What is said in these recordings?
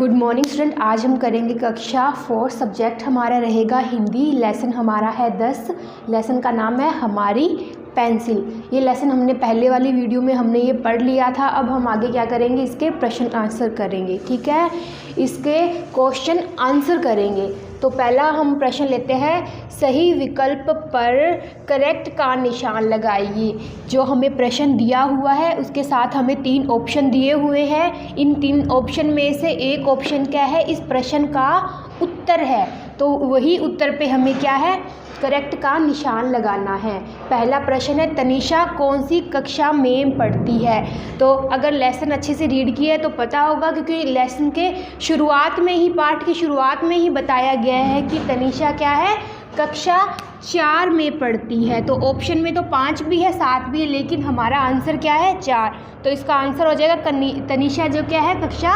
Good morning student. आज हम करेंगे कक्षा 4। सब्जेक्ट हमारा रहेगा हिंदी। लेसन हमारा है 10। लेसन का नाम है हमारी पेंसिल। ये लेसन हमने पहले वाली वीडियो में हमने ये पढ़ लिया था। अब हम आगे क्या करेंगे, इसके प्रश्न आंसर करेंगे। ठीक है, इसके क्वेश्चन आंसर करेंगे। तो पहला हम प्रश्न लेते हैं, सही विकल्प पर करेक्ट का निशान लगाइए। जो हमें प्रश्न दिया हुआ है उसके साथ हमें 3 ऑप्शन दिए हुए हैं। इन 3 ऑप्शन में से एक ऑप्शन क्या है, इस प्रश्न का उत्तर है। तो वही उत्तर पे हमें क्या है, करेक्ट का निशान लगाना है। पहला प्रश्न है, तनीषा कौन सी कक्षा में पढ़ती है। तो अगर लेसन अच्छे से रीड किया है तो पता होगा, क्योंकि लेसन के शुरुआत में ही, पाठ की शुरुआत में ही बताया गया है कि तनीषा क्या है, कक्षा 4 में पढ़ती है। तो ऑप्शन में तो 5 भी है, 7 भी है, लेकिन हमारा आंसर क्या है, 4। तो इसका आंसर हो जाएगा तनीषा जो क्या है, कक्षा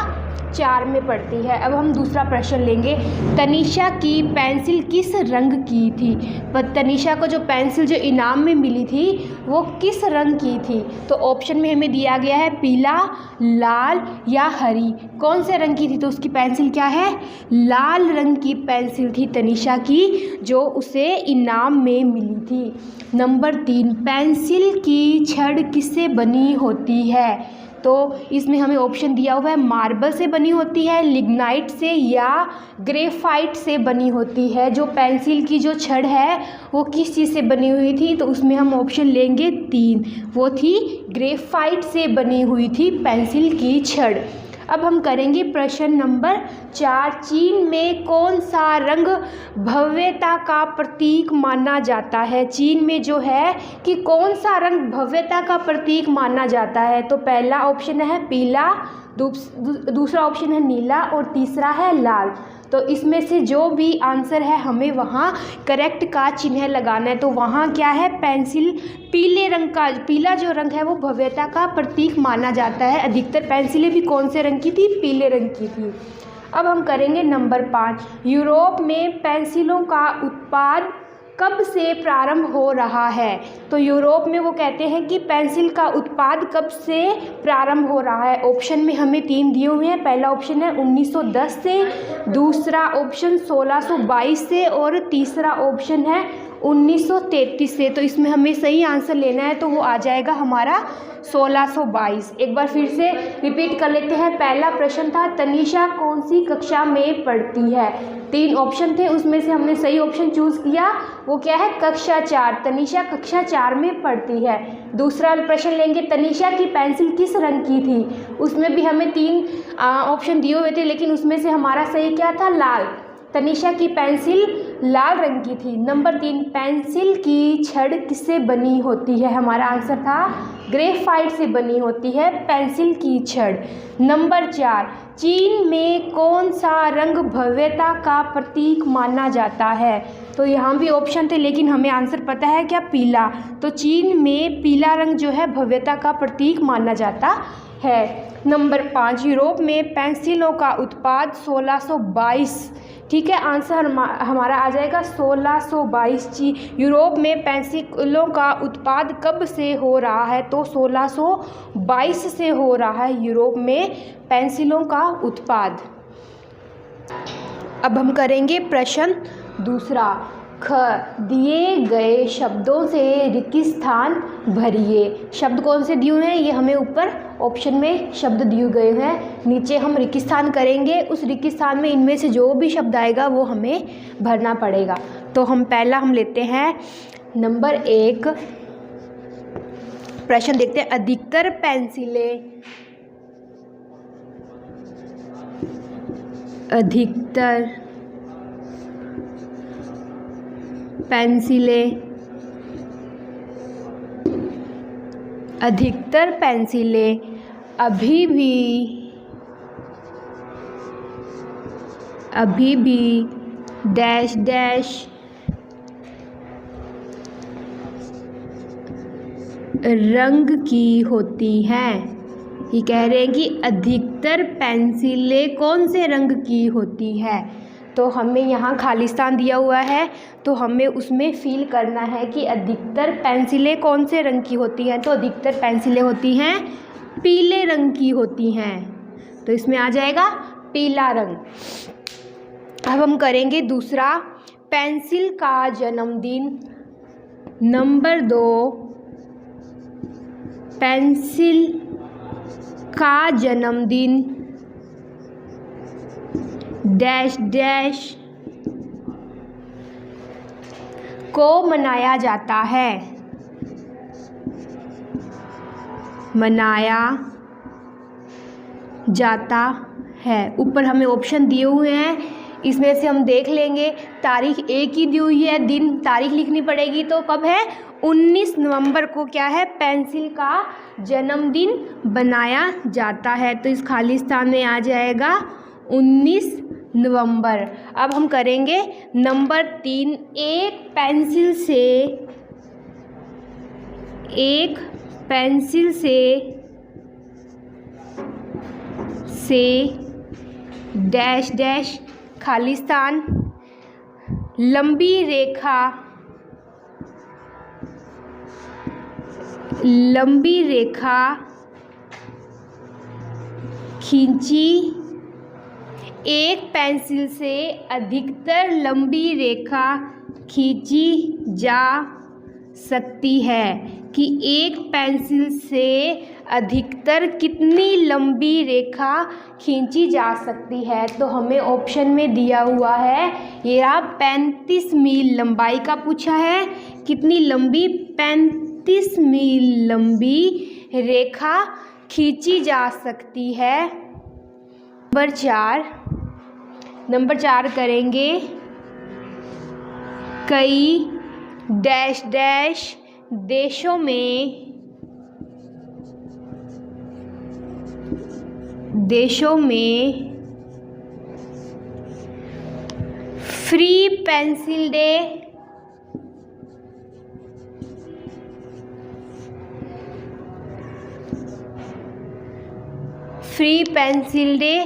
4 में पढ़ती है। अब हम दूसरा प्रश्न लेंगे, तनीषा की पेंसिल किस रंग की थी। पर तनीषा को जो पेंसिल जो इनाम में मिली थी वो किस रंग की थी। तो ऑप्शन में हमें दिया गया है पीला, लाल या हरी। कौन से रंग की थी, तो उसकी पेंसिल क्या है, लाल रंग की पेंसिल थी तनीषा की, जो उसे इनाम में मिली थी। नंबर 3, पेंसिल की छड़ किससे बनी होती है। तो इसमें हमें ऑप्शन दिया हुआ है, मार्बल से बनी होती है, लिग्नाइट से या ग्रेफाइट से बनी होती है। जो पेंसिल की जो छड़ है वो किस चीज़ से बनी हुई थी, तो उसमें हम ऑप्शन लेंगे 3, वो थी ग्रेफाइट से बनी हुई थी पेंसिल की छड़। अब हम करेंगे प्रश्न नंबर 4, चीन में कौन सा रंग भव्यता का प्रतीक माना जाता है। चीन में जो है कि कौन सा रंग भव्यता का प्रतीक माना जाता है। तो पहला ऑप्शन है पीला, दूसरा ऑप्शन है नीला और तीसरा है लाल। तो इसमें से जो भी आंसर है हमें वहाँ करेक्ट का चिन्ह लगाना है। तो वहाँ क्या है, पेंसिल पीले रंग का, पीला जो रंग है वो भव्यता का प्रतीक माना जाता है। अधिकतर पेंसिलें भी कौन से रंग की थी, पीले रंग की थी। अब हम करेंगे नंबर 5, यूरोप में पेंसिलों का उत्पाद कब से प्रारंभ हो रहा है। तो यूरोप में वो कहते हैं कि पेंसिल का उत्पाद कब से प्रारंभ हो रहा है। ऑप्शन में हमें 3 दिए हुए हैं। पहला ऑप्शन है 1910 से, दूसरा ऑप्शन 1622 से और तीसरा ऑप्शन है 1933 से। तो इसमें हमें सही आंसर लेना है, तो वो आ जाएगा हमारा 1622। एक बार फिर से रिपीट कर लेते हैं। पहला प्रश्न था, तनीषा कौन सी कक्षा में पढ़ती है। 3 ऑप्शन थे, उसमें से हमने सही ऑप्शन चूज़ किया, वो क्या है, कक्षा 4। तनीषा कक्षा 4 में पढ़ती है। दूसरा प्रश्न लेंगे, तनीषा की पेंसिल किस रंग की थी। उसमें भी हमें 3 ऑप्शन दिए हुए थे, लेकिन उसमें से हमारा सही क्या था, लाल। तनीषा की पेंसिल लाल रंग की थी। नंबर 3, पेंसिल की छड़ किससे बनी होती है। हमारा आंसर था ग्रेफाइट से बनी होती है पेंसिल की छड़। नंबर 4, चीन में कौन सा रंग भव्यता का प्रतीक माना जाता है। तो यहाँ भी ऑप्शन थे, लेकिन हमें आंसर पता है क्या, पीला। तो चीन में पीला रंग जो है भव्यता का प्रतीक माना जाता है। नंबर 5, यूरोप में पेंसिलों का उत्पाद 1622। ठीक है, आंसर हमारा आ जाएगा 1622। यूरोप में पेंसिलों का उत्पाद कब से हो रहा है, तो 1622 से हो रहा है यूरोप में पेंसिलों का उत्पाद। अब हम करेंगे प्रश्न दूसरा, ख, दिए गए शब्दों से रिक्त स्थान भरिए। शब्द कौन से दिए हुए हैं, ये हमें ऊपर ऑप्शन में शब्द दिए गए हैं, नीचे हम रिक्त स्थान करेंगे। उस रिक्त स्थान में इनमें से जो भी शब्द आएगा वो हमें भरना पड़ेगा। तो हम लेते हैं नंबर 1 प्रश्न, देखते हैं, अधिकतर पेंसिलें अभी भी डैश डैश रंग की होती हैं। ये कह रहे हैं कि अधिकतर पेंसिलें कौन से रंग की होती है। तो हमें यहाँ खालिस्तान दिया हुआ है, तो हमें उसमें फील करना है कि अधिकतर पेंसिलें कौन से रंग की होती हैं। तो अधिकतर पेंसिलें होती हैं पीले रंग की होती हैं, तो इसमें आ जाएगा पीला रंग। अब हम करेंगे दूसरा, पेंसिल का जन्मदिन। नंबर 2, पेंसिल का जन्मदिन डैश डैश को मनाया जाता है। मनाया जाता है। ऊपर हमें ऑप्शन दिए हुए हैं, इसमें से हम देख लेंगे। तारीख एक ही दी हुई है, दिन तारीख लिखनी पड़ेगी। तो कब है? 19 नवंबर को क्या है? पेंसिल का जन्मदिन बनाया जाता है। तो इस खाली स्थान में आ जाएगा 19 नवंबर। अब हम करेंगे नंबर 3, एक पेंसिल से डैश डैश खाली स्थान लंबी रेखा खींची। एक पेंसिल से अधिकतर लंबी रेखा खींची जा सकती है कि एक पेंसिल से अधिकतर कितनी लंबी रेखा खींची जा सकती है। तो हमें ऑप्शन में दिया हुआ है, ये रहा 35 मील लंबाई का पूछा है। कितनी लंबी? 35 मील लंबी रेखा खींची जा सकती है। नंबर 4 करेंगे, कई डैश डैश देशों में फ्री पेंसिल डे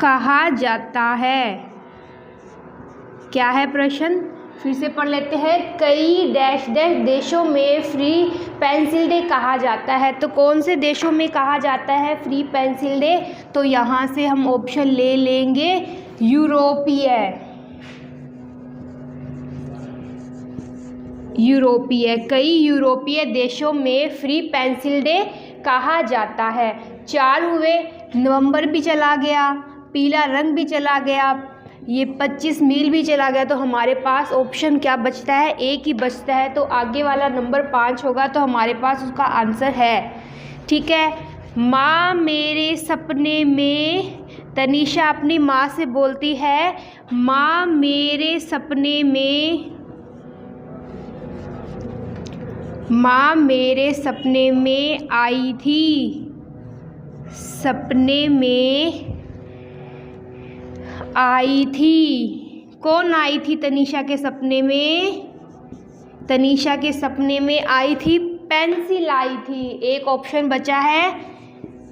कहा जाता है। क्या है प्रश्न? फिर से पढ़ लेते हैं। कई डैश डैश देशों में फ्री पेंसिल डे कहा जाता है। तो कौन से देशों में कहा जाता है फ्री पेंसिल डे? तो यहाँ से हम ऑप्शन ले लेंगे यूरोपीय। कई यूरोपीय देशों में फ्री पेंसिल डे कहा जाता है। 4 हुए, नवंबर भी चला गया, पीला रंग भी चला गया, ये 25 मील भी चला गया। तो हमारे पास ऑप्शन क्या बचता है? एक ही बचता है। तो आगे वाला नंबर 5 होगा, तो हमारे पास उसका आंसर है। ठीक है। माँ मेरे सपने में, तनीषा अपनी माँ से बोलती है, माँ मेरे सपने में आई थी। कौन आई थी तनीषा के सपने में? तनीषा के सपने में आई थी पेंसिल आई थी। एक ऑप्शन बचा है,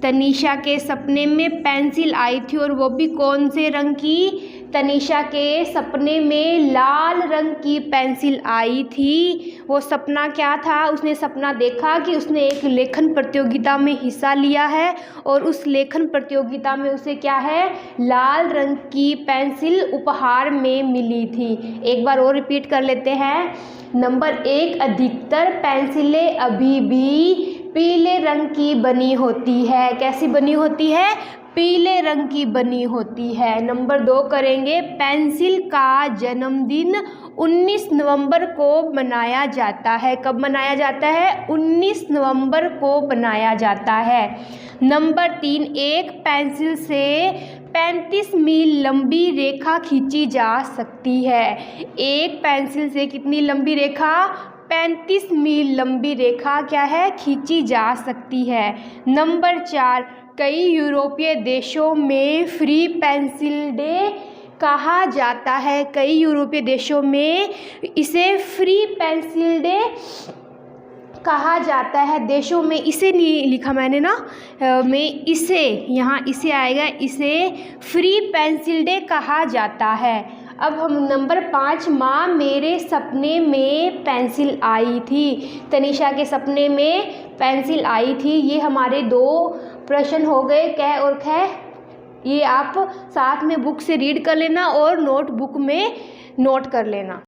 तनीषा के सपने में पेंसिल आई थी, और वो भी कौन से रंग की? तनीषा के सपने में लाल रंग की पेंसिल आई थी। वो सपना क्या था? उसने सपना देखा कि उसने एक लेखन प्रतियोगिता में हिस्सा लिया है, और उस लेखन प्रतियोगिता में उसे क्या है? लाल रंग की पेंसिल उपहार में मिली थी। एक बार और रिपीट कर लेते हैं। नंबर 1, अधिकतर पेंसिलें अभी भी पीले रंग की बनी होती है। कैसी बनी होती है? पीले रंग की बनी होती है। नंबर 2 करेंगे, पेंसिल का जन्मदिन 19 नवंबर को मनाया जाता है। कब मनाया जाता है? 19 नवंबर को मनाया जाता है। नंबर 3, एक पेंसिल से 35 मील लंबी रेखा खींची जा सकती है। एक पेंसिल से कितनी लंबी रेखा? 35 मील लंबी रेखा क्या है? खींची जा सकती है। नंबर 4, कई यूरोपीय देशों में फ्री पेंसिल डे कहा जाता है। कई यूरोपीय देशों में इसे फ्री पेंसिल डे कहा जाता है। देशों में इसे नहीं लिखा मैंने ना, में इसे, यहाँ इसे आएगा, इसे फ्री पेंसिल डे कहा जाता है। अब हम नंबर 5, माँ मेरे सपने में पेंसिल आई थी। तनीषा के सपने में पेंसिल आई थी। ये हमारे 2 प्रश्न हो गए क और ख, ये आप साथ में बुक से रीड कर लेना और नोटबुक में नोट कर लेना।